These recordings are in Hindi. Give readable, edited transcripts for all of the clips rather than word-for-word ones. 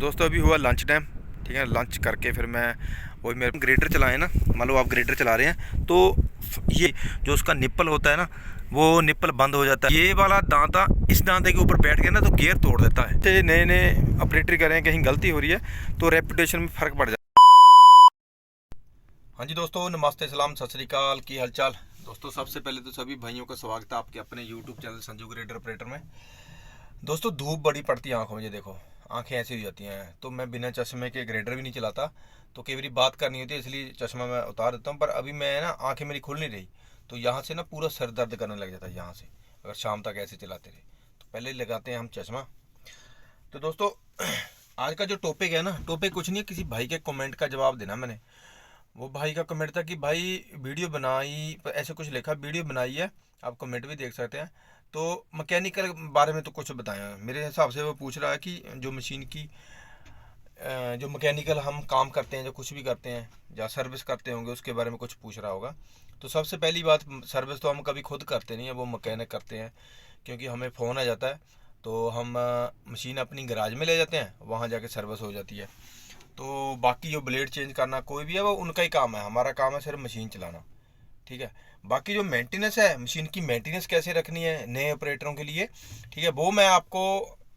दोस्तों अभी हुआ लंच टाइम, ठीक है। लंच करके फिर मैं वही मेरे ग्रेडर चलाए ना, मान लो आप ग्रेडर चला रहे हैं तो ये जो उसका निप्पल होता है ना, वो निप्पल बंद हो जाता है। ये वाला दांता इस दांते के ऊपर बैठ गया ना तो गियर तोड़ देता है। तो नए नए ऑपरेटर कर रहे हैं, कहीं गलती हो रही है तो रेपुटेशन में फ़र्क पड़ जाता है। हाँ जी दोस्तों, नमस्ते, सलाम, सत श्री अकाल, की हालचाल। दोस्तों सबसे पहले तो सभी भाइयों का स्वागत है आपके अपने YouTube channel Sanju grader operator में। दोस्तों धूप बड़ी पड़ती है आंखों में, ये देखो आंखें ऐसी हो जाती हैं, तो मैं बिना चश्मे के ग्रेडर भी नहीं चलाता। तो कई बार बात करनी होती है इसलिए चश्मा मैं उतार देता हूँ। पर अभी मैं ना, आंखें मेरी खुल नहीं रही, तो यहाँ से ना पूरा सर दर्द करने लग जाता है यहाँ से, अगर शाम तक ऐसे चलाते रहे। तो पहले लगाते हैं हम चश्मा। तो दोस्तों आज का जो टॉपिक है ना, टॉपिक कुछ नहीं है, किसी भाई के कमेंट का जवाब देना मैंने। वो भाई का कमेंट था कि भाई वीडियो बनाई, ऐसे कुछ लिखा, वीडियो बनाई है, आप कमेंट भी देख सकते हैं। तो मैकेनिकल बारे में तो कुछ बताया, मेरे हिसाब से वो पूछ रहा है कि जो मशीन की जो मैकेनिकल हम काम करते हैं, जो कुछ भी करते हैं या सर्विस करते होंगे, उसके बारे में कुछ पूछ रहा होगा। तो सबसे पहली बात, सर्विस तो हम कभी खुद करते नहीं है, वो मैकेनिक करते हैं। क्योंकि हमें फ़ोन आ जाता है तो हम मशीन अपनी गराज में ले जाते हैं, वहाँ जाके सर्विस हो जाती है। तो बाकी जो ब्लेड चेंज करना कोई भी है वो उनका ही काम है, हमारा काम है सिर्फ मशीन चलाना, ठीक है। बाकी जो मेंटेनेंस है, मशीन की मेंटेनेंस कैसे रखनी है नए ऑपरेटरों के लिए, ठीक है, वो मैं आपको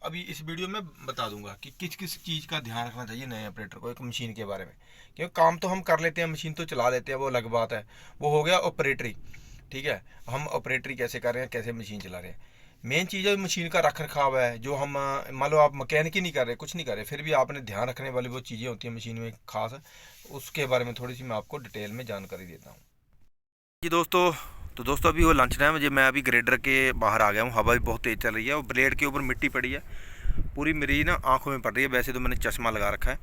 अभी इस वीडियो में बता दूंगा कि किस किस चीज़ का ध्यान रखना चाहिए नए ऑपरेटर को एक मशीन के बारे में। क्योंकि काम तो हम कर लेते हैं, मशीन तो चला लेते हैं, वो अलग बात है, वो हो गया ऑपरेटरी, ठीक है। हम ऑपरेटरी कैसे कर रहे हैं, कैसे मशीन चला रहे हैं, मेन चीज़ है मशीन का रख रखाव है। जो हम मान लो आप मैकेनिक ही नहीं कर रहे, कुछ नहीं कर रहे, फिर भी आपने ध्यान रखने वाली वो चीज़ें होती हैं मशीन में खास, उसके बारे में थोड़ी सी मैं आपको डिटेल में जानकारी देता हूँ जी दोस्तों। तो दोस्तों अभी वो लंच टाइम है, मैं अभी ग्रेडर के बाहर आ गया हूँ, हवा भी बहुत तेज़ चल रही है और ब्लेड के ऊपर मिट्टी पड़ी है, पूरी मेरी ना आंखों में पड़ रही है। वैसे तो मैंने चश्मा लगा रखा है,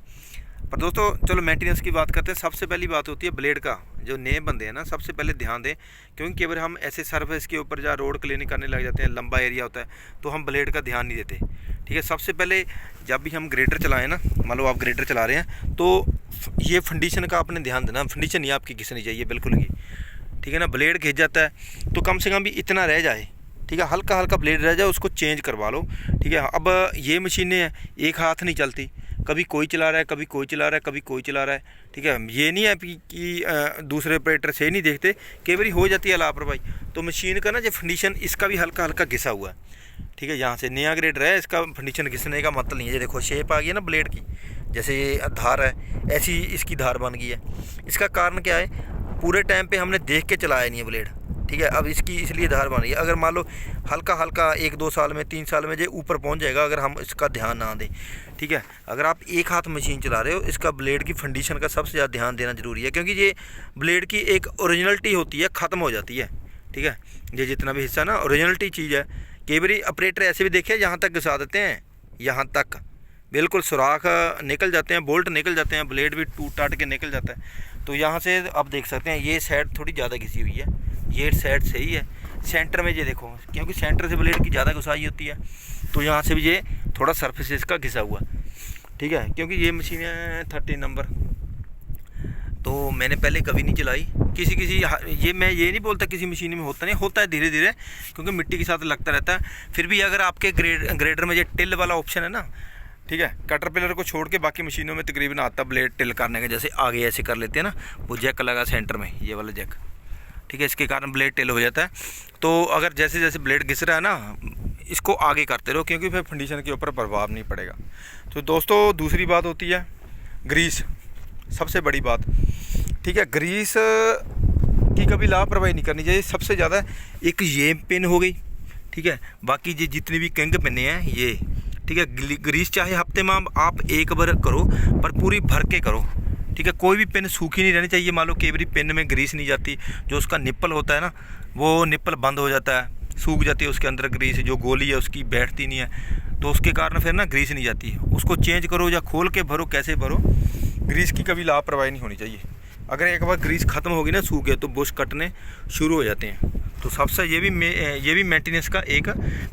पर दोस्तों चलो मेंटेनेंस की बात करते हैं। सबसे पहली बात होती है ब्लेड का, जो नए बंदे हैं ना सबसे पहले ध्यान दें। क्योंकि कई बार हम ऐसे सर्फेस के ऊपर जहाँ रोड क्लीनिंग करने लग जाते हैं, लंबा एरिया होता है, तो हम ब्लेड का ध्यान नहीं देते, ठीक है। सबसे पहले जब भी हम ग्रेडर चलाएं ना, मान लो आप ग्रेडर चला रहे हैं तो ये फंडीशन का आपने ध्यान देना। फंडीशन नहीं आपकी घिसनी चाहिए बिल्कुल भी, ठीक है ना। ब्लेड घिस जाता है तो कम से कम भी इतना रह जाए, ठीक है, हल्का हल्का ब्लेड रह जाए, उसको चेंज करवा लो, ठीक है। अब ये मशीनें हैं, एक हाथ नहीं चलती, कभी कोई चला रहा है, कभी कोई चला रहा है, कभी कोई चला रहा है, ठीक है। ये नहीं है कि दूसरे ऑपरेटर से नहीं देखते, कई बार हो जाती है लापरवाही। तो मशीन का ना जो फंडीशन, इसका भी हल्का हल्का घिसा हुआ है, ठीक है। यहाँ से नया ग्रेडर है, इसका फंडीशन घिसने का मतलब नहीं है। ये देखो शेप आ गई है ना ब्लेड की, जैसे ये धार है ऐसी इसकी धार बन गई है। इसका कारण क्या है, पूरे टाइम पे हमने देख के चलाया नहीं है ब्लेड, ठीक है। अब इसकी इसलिए धार बन रही है। अगर मान लो हल्का हल्का 1-2 साल में, 3 साल में जो ऊपर पहुंच जाएगा, अगर हम इसका ध्यान ना दें, ठीक है। अगर आप एक हाथ मशीन चला रहे हो, इसका ब्लेड की फंडीशन का सबसे ज़्यादा ध्यान देना जरूरी है। क्योंकि ये ब्लेड की एक ओरिजिनलिटी होती है, ख़त्म हो जाती है, ठीक है। ये जितना भी हिस्सा ना ओरिजिनलिटी चीज़ है। कई बार ऑपरेटर ऐसे भी देखे यहाँ तक घुसा देते हैं, यहाँ तक बिल्कुल सुराख निकल जाते हैं, बोल्ट निकल जाते हैं, ब्लेड भी टूट टाट के निकल जाता है। तो यहाँ से आप देख सकते हैं ये साइड थोड़ी ज़्यादा घिसी हुई है, ये साइड सही है। सेंटर में ये देखो, क्योंकि सेंटर से ब्लेड की ज़्यादा घुसाई होती है, तो यहाँ से भी ये थोड़ा सरफेस इसका घिसा हुआ, ठीक है। क्योंकि ये मशीन है 13 नंबर, तो मैंने पहले कभी नहीं चलाई। किसी ये मैं ये नहीं बोलता किसी मशीन में होता नहीं, होता है धीरे धीरे, क्योंकि मिट्टी के साथ लगता रहता है। फिर भी अगर आपके ग्रेडर में ये टिल वाला ऑप्शन है ना, ठीक है, कटर पिलर को छोड़ के बाकी मशीनों में तकरीबन आता ब्लेड टिल करने का, जैसे आगे ऐसे कर लेते हैं ना, वो जैक लगा सेंटर में, ये वाला जैक, ठीक है, इसके कारण ब्लेड टिल हो जाता है। तो अगर जैसे जैसे ब्लेड घिस रहा है ना, इसको आगे करते रहो, क्योंकि फिर फंडीशन के ऊपर प्रभाव नहीं पड़ेगा। तो दोस्तों दूसरी बात होती है ग्रीस, सबसे बड़ी बात, ठीक है। ग्रीस की कभी लापरवाही नहीं करनी चाहिए। सबसे ज़्यादा एक ये पिन हो गई, ठीक है, बाकी ये जितनी भी किंग पिन हैं ये, ठीक है। ग्रीस चाहे हफ्ते में आप एक बार करो, पर पूरी भर के करो, ठीक है। कोई भी पिन सूखी नहीं रहनी चाहिए। मान लो कई बार पिन में ग्रीस नहीं जाती, जो उसका निप्पल होता है ना, वो निप्पल बंद हो जाता है, सूख जाती है उसके अंदर ग्रीस, जो गोली है उसकी बैठती नहीं है, तो उसके कारण फिर ना ग्रीस नहीं जाती है। उसको चेंज करो या खोल के भरो, कैसे भरो, ग्रीस की कभी लापरवाही नहीं होनी चाहिए। अगर एक बार ग्रीस ख़त्म होगी ना, सूख गए, तो बुश कटने शुरू हो जाते हैं। तो सबसे ये भी मेंटेनेंस का एक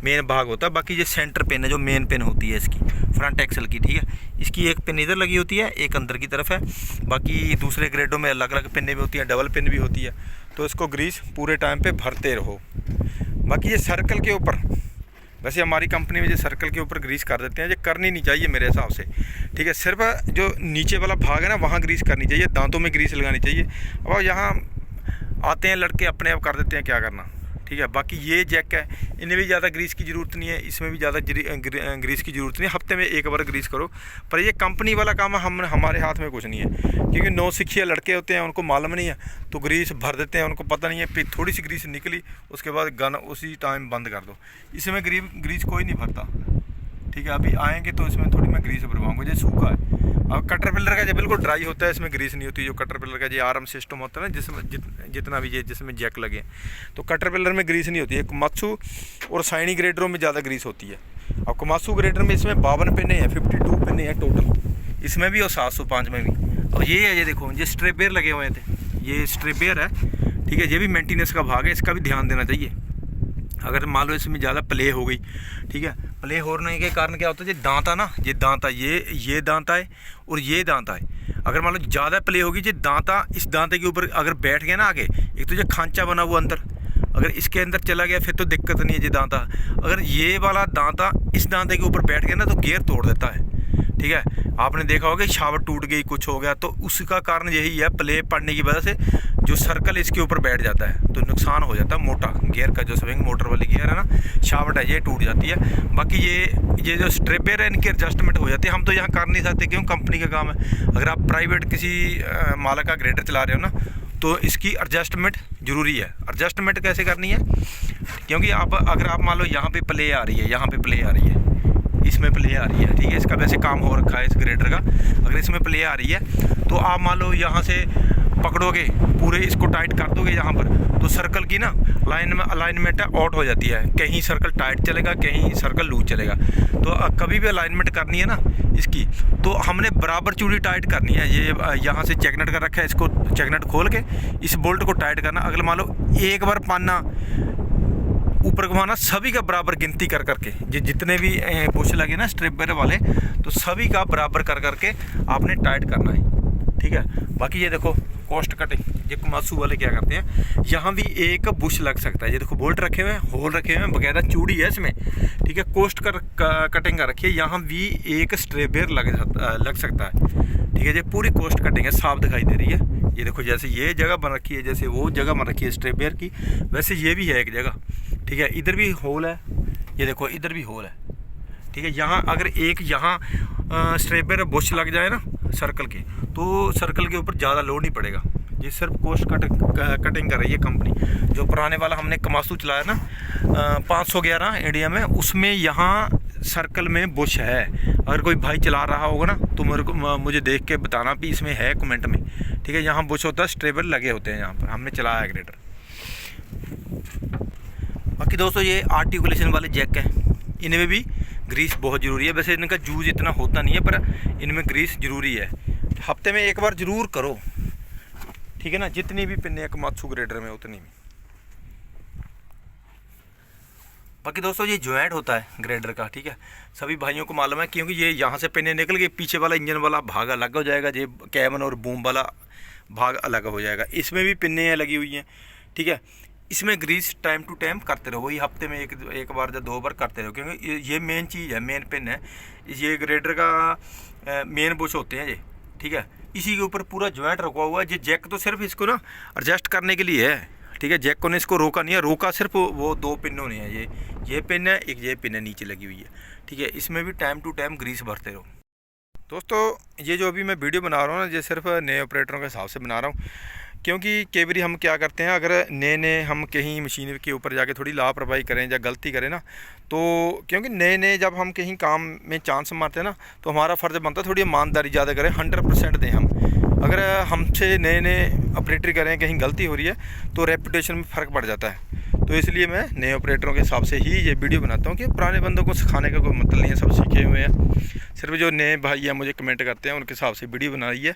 मेन भाग होता है। बाकी ये सेंटर पिन है, जो मेन पिन होती है इसकी फ्रंट एक्सल की, ठीक है, इसकी एक पिन इधर लगी होती है, एक अंदर की तरफ है। बाकी दूसरे ग्रेडों में अलग अलग पिनें भी होती हैं, डबल पिन भी होती है। तो इसको ग्रीस पूरे टाइम पे भरते रहो। बाकी ये सर्कल के ऊपर, वैसे हमारी कंपनी में जो सर्कल के ऊपर ग्रीस कर देते हैं, ये करनी नहीं चाहिए मेरे हिसाब से, ठीक है। सिर्फ जो नीचे वाला भाग है ना वहाँ ग्रीस करनी चाहिए, दांतों में ग्रीस लगानी चाहिए। अब यहाँ आते हैं लड़के अपने आप कर देते हैं, क्या करना, ठीक है। बाकी ये जैक है, इन्हें भी ज़्यादा ग्रीस की ज़रूरत नहीं है, इसमें भी ज़्यादा ग्रीस की ज़रूरत नहीं है। हफ्ते में एक बार ग्रीस करो, पर ये कंपनी वाला काम है, हमारे हाथ में कुछ नहीं है, क्योंकि नौसिखिया लड़के होते हैं, उनको मालूम नहीं है तो ग्रीस भर देते हैं, उनको पता नहीं है। फिर थोड़ी सी ग्रीस निकली, उसके बाद गन उसी टाइम बंद कर दो। इसमें ग्रीस कोई नहीं भरता, ठीक है। अभी आएंगे तो इसमें थोड़ी मैं ग्रीस भरवाऊँगा। जो सूखा है, अब कटरपिलर का जो बिल्कुल ड्राई होता है, इसमें ग्रीस नहीं होती। जो कटरपिलर का जो आर्म सिस्टम होता है ना, जिसमें जितना भी ये जिसमें जैक लगे, तो कटरपिलर में ग्रीस नहीं होती है। कोमात्सू और शाइनी ग्रेडरों में ज़्यादा ग्रीस होती है। अब कोमात्सू ग्रेडर में इसमें 52 पिने हैं, 52 पिने हैं टोटल, इसमें भी और 705 में भी। अब ये है, ये देखो, ये स्ट्रेपेयर लगे हुए थे, ये स्ट्रेपेयर है, ठीक है। ये भी मेंटेनेंस का भाग है, इसका भी ध्यान देना चाहिए। अगर मान लो इसमें ज़्यादा प्ले हो गई, ठीक है, प्ले होने के कारण क्या होता है, ये दांता ना, ये दांता, ये दांता है और ये दांता है। अगर मान लो ज़्यादा प्ले होगी, ये दांता इस दांते के ऊपर अगर बैठ गया ना आगे, एक तो ये खांचा बना हुआ अंदर, अगर इसके अंदर चला गया फिर तो दिक्कत नहीं है। ये दांता, अगर ये वाला दांता इस दांते के ऊपर बैठ गया ना, तो गियर तोड़ देता है, ठीक है। आपने देखा होगा शावर टूट गई, कुछ हो गया, तो उसका कारण यही है, प्ले पड़ने की वजह से जो सर्कल इसके ऊपर बैठ जाता है, तो नुकसान हो जाता है। मोटा गियर का जो स्विंग मोटर वाली गियर है ना, शावट है, ये टूट जाती है। बाकी ये जो स्ट्रेपेयर है, इनकी एडजस्टमेंट हो जाती है। हम तो यहाँ कर नहीं सकते, क्यों, कंपनी का काम है। अगर आप प्राइवेट किसी मालिक का ग्रेडर चला रहे हो ना, तो इसकी एडजस्टमेंट ज़रूरी है। एडजस्टमेंट कैसे करनी है, क्योंकि अगर आप मान लो यहाँ पे प्ले आ रही है, यहाँ पे प्ले आ रही है, इसमें प्ले आ रही है, ठीक है, इसका वैसे काम हो रखा है इस ग्रेडर का। अगर इसमें प्ले आ रही है तो आप मान लो यहाँ से पकड़ोगे, पूरे इसको टाइट कर दोगे यहाँ पर, तो सर्कल की ना अलाइनमेंट आउट हो जाती है। कहीं सर्कल टाइट चलेगा, कहीं सर्कल लूज चलेगा। तो कभी भी अलाइनमेंट करनी है ना इसकी, तो हमने बराबर चूड़ी टाइट करनी है। ये यहाँ से चेकनट कर रखा है, इसको चेकनट खोल के इस बोल्ट को टाइट करना। अगर मान लो एक बार पाना ऊपर घुमाना, सभी का बराबर गिनती कर करके, जितने भी बुश लगे ना स्ट्रेपर वाले, तो सभी का बराबर कर करके आपने टाइट करना है, ठीक है। बाकी ये देखो कॉस्ट कटिंग, ये कोमात्सू वाले क्या करते हैं, यहाँ भी एक बुश लग सकता है। ये देखो बोल्ट रखे हुए हैं, होल रखे हुए हैं, बकायदा चूड़ी है इसमें, ठीक है। कॉस्ट कटिंग का रखिए, यहाँ भी एक स्ट्रेपेयर लग सकता है, ठीक है। ये पूरी कॉस्ट कटिंग है, साफ दिखाई दे रही है। ये देखो, जैसे ये जगह बन रखी है, जैसे वो जगह बन रखी है स्ट्रेपेयर की, वैसे ये भी है एक जगह, ठीक है। इधर भी होल है, ये देखो इधर भी होल है, ठीक है। यहाँ अगर एक यहाँ स्ट्रेपेयर बुश लग जाए ना सर्कल के, तो सर्कल के ऊपर ज़्यादा लोड नहीं पड़ेगा। ये सिर्फ कॉस्ट कटिंग कर रही है कंपनी। जो पुराने वाला हमने कोमात्सू चलाया ना 511 इंडिया में, उसमें यहाँ सर्कल में बुश है। अगर कोई भाई चला रहा होगा ना, तो मुझे देख के बताना भी इसमें है कमेंट में, ठीक है। यहाँ बुश होता है, स्ट्रेपेयर लगे होते हैं यहाँ पर, हमने चलाया है ग्रेडर। बाकी दोस्तों ये आर्टिकुलेशन वाले जैक है, इनमें भी ग्रीस बहुत ज़रूरी है। वैसे इनका यूज इतना होता नहीं है, पर इनमें ग्रीस ज़रूरी है। हफ्ते में एक बार ज़रूर करो, ठीक है ना। जितनी भी पिने कोमात्सू ग्रेडर में उतनी भी। बाकी दोस्तों ये जॉइंट होता है ग्रेडर का, ठीक है, सभी भाइयों को मालूम है, क्योंकि ये यहाँ से पिने निकल गए, पीछे वाला इंजन वाला भाग अलग हो जाएगा, ये कैबिन और बूम वाला भाग अलग हो जाएगा। इसमें भी पिने लगी हुई हैं, ठीक है। इसमें ग्रीस टाइम टू टाइम करते रहो, वही हफ्ते में एक बार या 2 बार करते रहो, क्योंकि ये मेन चीज़ है, मेन पिन है। ये ग्रेडर का मेन बुश होते हैं ये, ठीक है। इसी के ऊपर पूरा जॉइंट रखा हुआ है। ये जैक तो सिर्फ इसको ना एडजस्ट करने के लिए है, ठीक है। जैक को ने इसको रोका नहीं है, रोका सिर्फ वो 2 पिनों ने है। ये पिन है, एक ये पिन है नीचे लगी हुई है, ठीक है। इसमें भी टाइम टू टाइम ग्रीस भरते रहो। दोस्तों ये जो अभी मैं वीडियो बना रहा हूँ ना, ये सिर्फ नए ऑपरेटरों के हिसाब से बना रहा हूँ, क्योंकि कई बार हम क्या करते हैं, अगर नए हम कहीं मशीन के ऊपर जाके थोड़ी लापरवाही करें या गलती करें ना, तो क्योंकि नए जब हम कहीं काम में चांस मारते हैं ना, तो हमारा फ़र्ज़ बनता है थोड़ी ईमानदारी ज़्यादा करें, 100% दें हम। अगर हमसे नए ऑपरेटर करें, कहीं गलती हो रही है, तो रेपुटेशन में फ़र्क पड़ जाता है। तो इसलिए मैं नए ऑपरेटरों के हिसाब से ही ये वीडियो बनाता हूँ, कि पुराने बंदों को सिखाने का कोई मतलब नहीं है, सब सीखे हुए हैं। सिर्फ जो नए भाई हैं मुझे कमेंट करते हैं, उनके हिसाब से वीडियो बनाई है।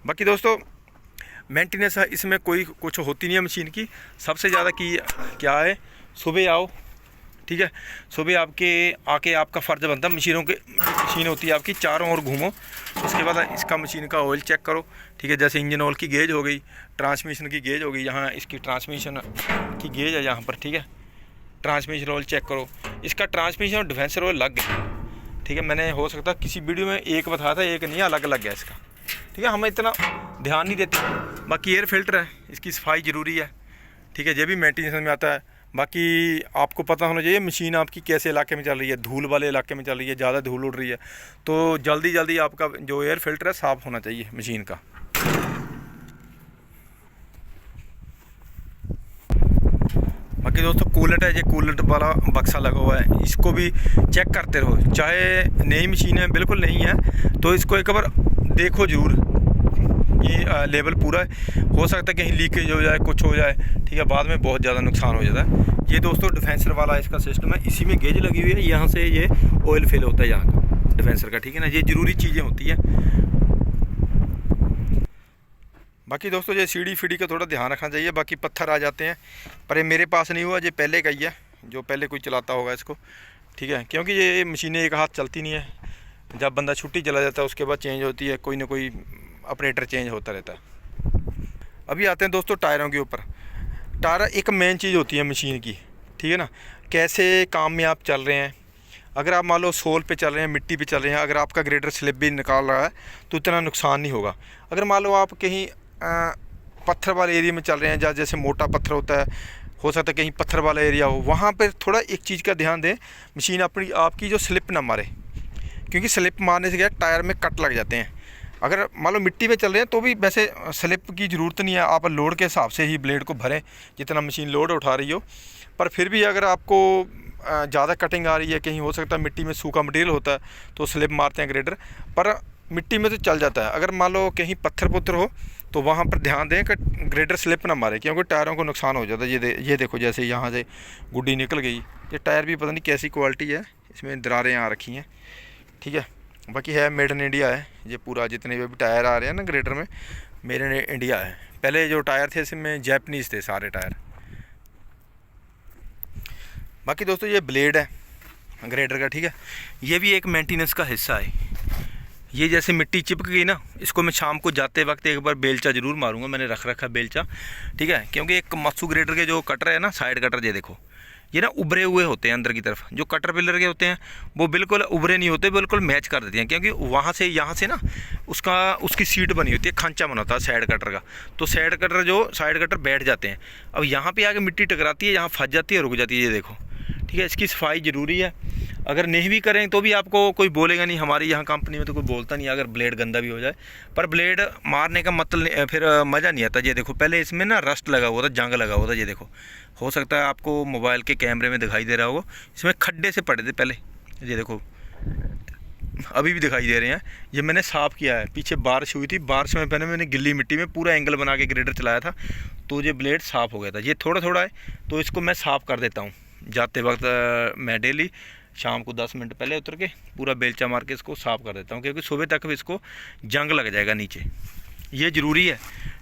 बाकी दोस्तों मेंटेनेंस इसमें कोई कुछ होती नहीं है मशीन की। सबसे ज़्यादा की क्या है, सुबह आओ, ठीक है, सुबह आके आपका फ़र्ज़ बनता है, मशीन होती है आपकी, चारों ओर घूमो, उसके बाद इसका मशीन का ऑयल चेक करो, ठीक है। जैसे इंजन ऑयल की गेज हो गई, ट्रांसमिशन की गेज हो गई, यहाँ इसकी ट्रांसमिशन की गेज है यहाँ पर, ठीक है। ट्रांसमिशन ऑयल चेक करो, इसका ट्रांसमिशन और डिफेंसर ऑयल लग गया। ठीक है, मैंने हो सकता किसी वीडियो में एक बताया था, एक नहीं, अलग अलग गया इसका। ठीक है, हमें इतना ध्यान नहीं देते। बाकी एयर फिल्टर है, इसकी सफाई ज़रूरी है। ठीक है, ये भी मेंटेनेंस में आता है। बाकी आपको पता होना चाहिए मशीन आपकी कैसे इलाके में चल रही है। धूल वाले इलाके में चल रही है, ज़्यादा धूल उड़ रही है, तो जल्दी जल्दी आपका जो एयर फिल्टर है साफ़ होना चाहिए मशीन का। बाकी दोस्तों कूलेंट है, ये कूलेंट वाला बक्सा लगा हुआ है, इसको भी चेक करते रहो। चाहे नई मशीन है, बिल्कुल नहीं है, तो इसको एक बार देखो ज़रूर कि लेवल पूरा है। हो सकता है कहीं लीकेज हो जाए, कुछ हो जाए। ठीक है, बाद में बहुत ज़्यादा नुकसान हो जाता है। ये दोस्तों डिफेंसर वाला इसका सिस्टम है, इसी में गेज लगी हुई है, यहाँ से ये ऑयल फिल होता है यहाँ का डिफेंसर का। ठीक है ना, ये ज़रूरी चीज़ें होती है। बाकी दोस्तों ये सीढ़ी फीढ़ी का थोड़ा ध्यान रखना चाहिए। बाकी पत्थर आ जाते हैं, पर ये मेरे पास नहीं हुआ, ये पहले का ही है, जो पहले कोई चलाता होगा इसको। ठीक है, क्योंकि ये मशीनें एक हाथ चलती नहीं है। जब बंदा छुट्टी चला जाता है उसके बाद चेंज होती है, कोई ना कोई ऑपरेटर चेंज होता रहता है। अभी आते हैं दोस्तों टायरों के ऊपर। टायर एक मेन चीज़ होती है मशीन की। ठीक है ना, कैसे काम में आप चल रहे हैं। अगर आप मान लो सोल पे चल रहे हैं, मिट्टी पे चल रहे हैं, अगर आपका ग्रेडर स्लिप भी निकाल रहा है तो इतना नुकसान नहीं होगा। अगर मान लो आप कहीं पत्थर वाले एरिया में चल रहे हैं, जहाँ जैसे मोटा पत्थर होता है, हो सकता है कहीं पत्थर वाला एरिया हो, वहाँ पर थोड़ा एक चीज़ का ध्यान दें, मशीन अपनी आपकी जो स्लिप ना मारे, क्योंकि स्लिप मारने से क्या टायर में कट लग जाते हैं। अगर मान लो मिट्टी में चल रहे हैं तो भी वैसे स्लिप की ज़रूरत नहीं है, आप लोड के हिसाब से ही ब्लेड को भरें जितना मशीन लोड उठा रही हो। पर फिर भी अगर आपको ज़्यादा कटिंग आ रही है, कहीं हो सकता है मिट्टी में सूखा मटेरियल होता है तो स्लिप मारते हैं ग्रेडर, पर मिट्टी में तो चल जाता है। अगर मान लो कहीं पत्थर पुत्थर हो तो वहाँ पर ध्यान दें कि ग्रेडर स्लिप ना मारे, क्योंकि टायरों को नुकसान हो जाता है। ये देखो जैसे यहाँ से गुड्डी निकल गई। ये टायर भी पता नहीं कैसी क्वालिटी है, इसमें दरारें आ रखी हैं। ठीक है, बाकी है मेड इन इंडिया है ये पूरा, जितने भी टायर आ रहे हैं ना ग्रेडर में, मेड इन इंडिया है। पहले जो टायर थे इसमें जैपनीज़ थे सारे टायर। बाकी दोस्तों ये ब्लेड है ग्रेडर का। ठीक है, ये भी एक मेंटेनेंस का हिस्सा है। ये जैसे मिट्टी चिपक गई ना, इसको मैं शाम को जाते वक्त एक बार बेलचा ज़रूर मारूंगा, मैंने रख रखा बेलचा। ठीक है, क्योंकि एक मत्सू ग्रेडर के जो कटर है ना, साइड कटर, ये देखो ये ना उभरे हुए होते हैं अंदर की तरफ। जो कटर पिलर के होते हैं वो बिल्कुल उभरे नहीं होते, बिल्कुल मैच कर देते हैं, क्योंकि वहाँ से यहाँ से ना उसकी सीट बनी होती है, खांचा बना होता है साइड कटर का। तो साइड कटर बैठ जाते हैं। अब यहाँ पे आके मिट्टी टकराती है, यहाँ फंस जाती है, रुक जाती है। ये देखो, ठीक है, इसकी सफाई ज़रूरी है। अगर नहीं भी करें तो भी आपको कोई बोलेगा नहीं, हमारी यहाँ कंपनी में तो कोई बोलता नहीं अगर ब्लेड गंदा भी हो जाए। पर ब्लेड मारने का मतलब फिर मज़ा नहीं आता। ये देखो पहले इसमें ना रस्ट लगा हुआ था, जंग लगा हुआ था। ये देखो, हो सकता है आपको मोबाइल के कैमरे में दिखाई दे रहा होगा, इसमें खड्डे से पड़े थे पहले। ये देखो अभी भी दिखाई दे रहे हैं। ये मैंने साफ़ किया है, पीछे बारिश हुई थी, बारिश में पहले मैंने गिल्ली मिट्टी में पूरा एंगल बना के ग्रेडर चलाया था, तो ये ब्लेड साफ़ हो गया था। ये थोड़ा थोड़ा है तो इसको मैं साफ़ कर देता हूँ जाते वक्त। मैं डेली शाम को 10 मिनट पहले उतर के पूरा बेलचा मार के इसको साफ़ कर देता हूँ, क्योंकि सुबह तक भी इसको जंग लग जाएगा नीचे। ये ज़रूरी है।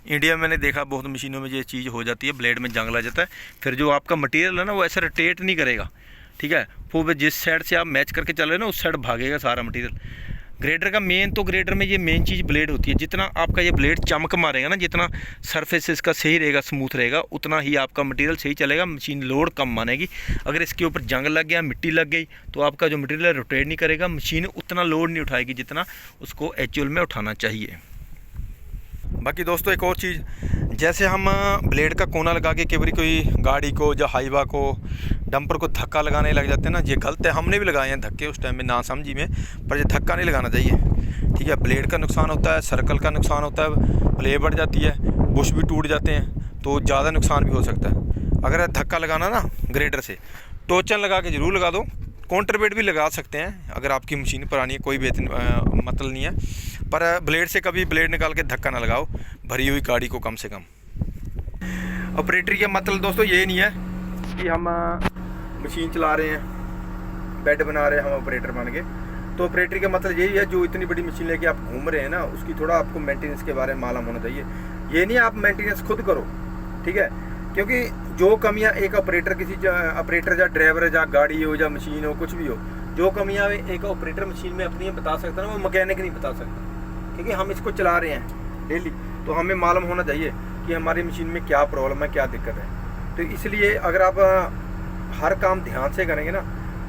इंडिया में मैंने देखा बहुत मशीनों में ये चीज़ हो जाती है, ब्लेड में जंग लग जाता है। फिर जो आपका मटेरियल है ना वो ऐसा रोटेट नहीं करेगा। ठीक है, वो जिस साइड से आप मैच करके चल रहे हैं ना उस साइड भागेगा सारा मटेरियल। ग्रेडर का मेन तो ग्रेडर में ये मेन चीज़ ब्लेड होती है। जितना आपका ये ब्लेड चमक मारेगा ना, जितना सरफेस इसका सही रहेगा, स्मूथ रहेगा, उतना ही आपका मटेरियल सही चलेगा, मशीन लोड कम मानेगी। अगर इसके ऊपर जंग लग गया, मिट्टी लग गई, तो आपका जो मटेरियल रोटेट नहीं करेगा, मशीन उतना लोड नहीं उठाएगी जितना उसको एक्चुअल में उठाना चाहिए। बाकी दोस्तों एक और चीज़, जैसे हम ब्लेड का कोना लगा के कई कोई गाड़ी को या हाईवा को डंपर को धक्का लगाने लग जाते हैं ना, ये गलत है। हमने भी लगाए हैं धक्के उस टाइम में ना समझी में, पर ये धक्का नहीं लगाना चाहिए। ठीक है, ब्लेड का नुकसान होता है, सर्कल का नुकसान होता है, प्ले बढ़ जाती है, बुश भी टूट जाते हैं, तो ज़्यादा नुकसान भी हो सकता है। अगर धक्का लगाना ना ग्रेडर से, टोचन लगा के ज़रूर लगा दो। काउंटरवेट भी लगा सकते हैं अगर आपकी मशीन पुरानी है, कोई मतलब नहीं है। पर ब्लेड से कभी ब्लेड निकाल के धक्का ना लगाओ भरी हुई गाड़ी को कम से कम। ऑपरेटरी का मतलब दोस्तों ये नहीं है कि हम मशीन चला रहे हैं, बेड बना रहे हैं हम ऑपरेटर बन के। तो ऑपरेटरी का मतलब यही है, जो इतनी बड़ी मशीन लेके आप घूम रहे हैं ना, उसकी थोड़ा आपको मेंटेनेंस के बारे में मालूम होना चाहिए। ये नहीं आप मेंटेनेंस खुद करो। ठीक है, क्योंकि जो कमियां एक ऑपरेटर किसी ऑपरेटर या ड्राइवर या गाड़ी हो या मशीन हो, कुछ भी हो, जो कमियां एक ऑपरेटर मशीन में अपनी बता सकता है ना, वो मैकेनिक नहीं बता सकता। क्योंकि हम इसको चला रहे हैं डेली, तो हमें मालूम होना चाहिए कि हमारी मशीन में क्या प्रॉब्लम है, क्या दिक्कत है। तो इसलिए अगर आप हर काम ध्यान से करेंगे ना,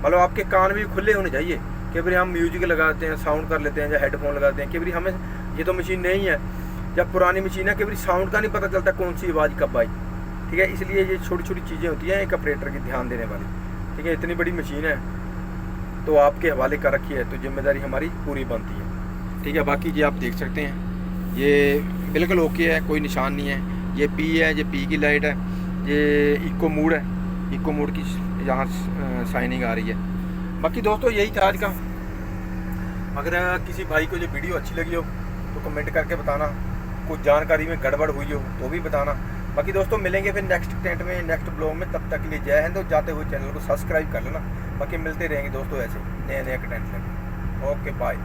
मतलब आपके कान भी खुले होने चाहिए। कई बार हम म्यूजिक लगाते हैं, साउंड कर लेते हैं, या हेडफोन लगाते हैं, कई बार हमें ये तो मशीन नहीं है, जब पुरानी मशीन है, कई बार साउंड का नहीं पता चलता कौन सी आवाज़ कब आई, ठीक है। इसलिए ये छोटी छोटी चीज़ें होती हैं एक ऑपरेटर की ध्यान देने वाली, ठीक है। इतनी बड़ी मशीन है तो आपके हवाले कर रखी है, तो जिम्मेदारी हमारी पूरी बनती है, ठीक है। बाकी ये आप देख सकते हैं, ये बिल्कुल ओके है, कोई निशान नहीं है। ये पी है, ये पी की लाइट है, ये इको मोड है, इको मोड की यहाँ शाइनिंग आ रही है। बाकी दोस्तों यही था आज का। अगर किसी भाई को ये वीडियो अच्छी लगी हो तो कमेंट करके बताना, कुछ जानकारी में गड़बड़ हुई हो तो भी बताना। बाकी दोस्तों मिलेंगे फिर नेक्स्ट कंटेंट में, नेक्स्ट ब्लॉग में। तब तक के लिए जय हिंद। जाते हुए चैनल को सब्सक्राइब कर लेना। बाकी मिलते रहेंगे दोस्तों ऐसे नए नए कंटेंट लेकर। Okay bye.